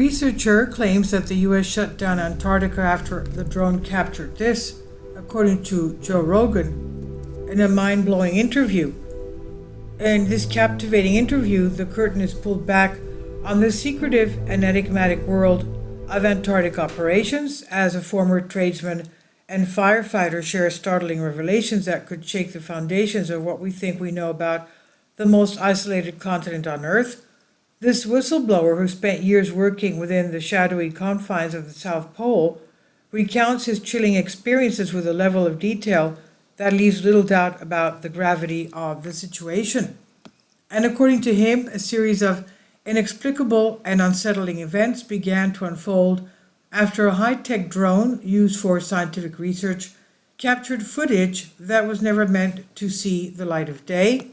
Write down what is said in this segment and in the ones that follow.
researcher claims that the U.S. shut down Antarctica after the drone captured this, according to Joe Rogan, in a mind-blowing interview. In this captivating interview, the curtain is pulled back on the secretive and enigmatic world of Antarctic operations, as a former tradesman and firefighter shares startling revelations that could shake the foundations of what we think we know about the most isolated continent on Earth. This whistleblower, who spent years working within the shadowy confines of the South Pole, recounts his chilling experiences with a level of detail that leaves little doubt about the gravity of the situation. And according to him, a series of inexplicable and unsettling events began to unfold after a high-tech drone used for scientific research captured footage that was never meant to see the light of day.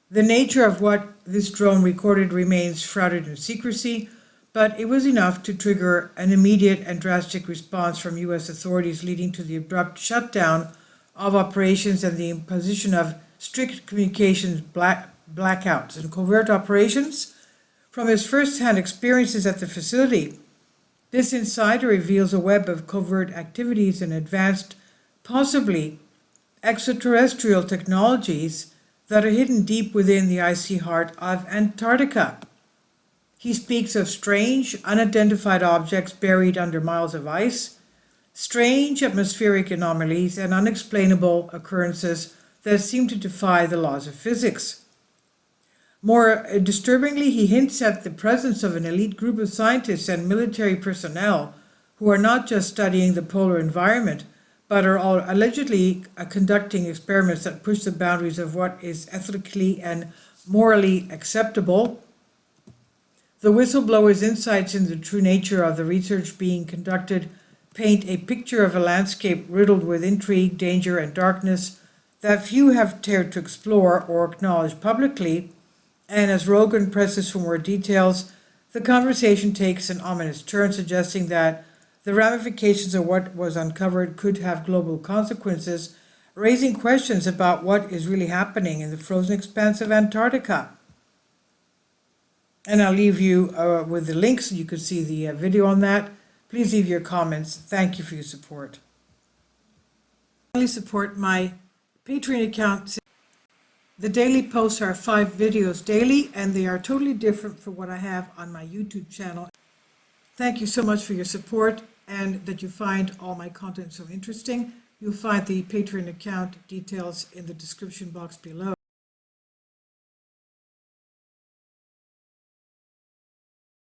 The nature of what this drone recorded remains shrouded in secrecy, but it was enough to trigger an immediate and drastic response from U.S. authorities, leading to the abrupt shutdown of operations and the imposition of strict communications blackouts and covert operations. From his first-hand experiences at the facility, this insider reveals a web of covert activities and advanced, possibly extraterrestrial technologies that are hidden deep within the icy heart of Antarctica. He speaks of strange, unidentified objects buried under miles of ice, strange atmospheric anomalies, and unexplainable occurrences that seem to defy the laws of physics. More disturbingly, he hints at the presence of an elite group of scientists and military personnel who are not just studying the polar environment, but are all allegedly conducting experiments that push the boundaries of what is ethically and morally acceptable. The whistleblower's insights into the true nature of the research being conducted paint a picture of a landscape riddled with intrigue, danger, and darkness that few have dared to explore or acknowledge publicly. And as Rogan presses for more details, the conversation takes an ominous turn, suggesting that the ramifications of what was uncovered could have global consequences, raising questions about what is really happening in the frozen expanse of Antarctica. And I'll leave you with the links so you can see the video on that. Please leave your comments. Thank you for your support. Finally, support my Patreon account. The daily posts are 5 videos daily, and they are totally different from what I have on my YouTube channel. Thank you so much for your support and that you find all my content so interesting. You'll find the Patreon account details in the description box below.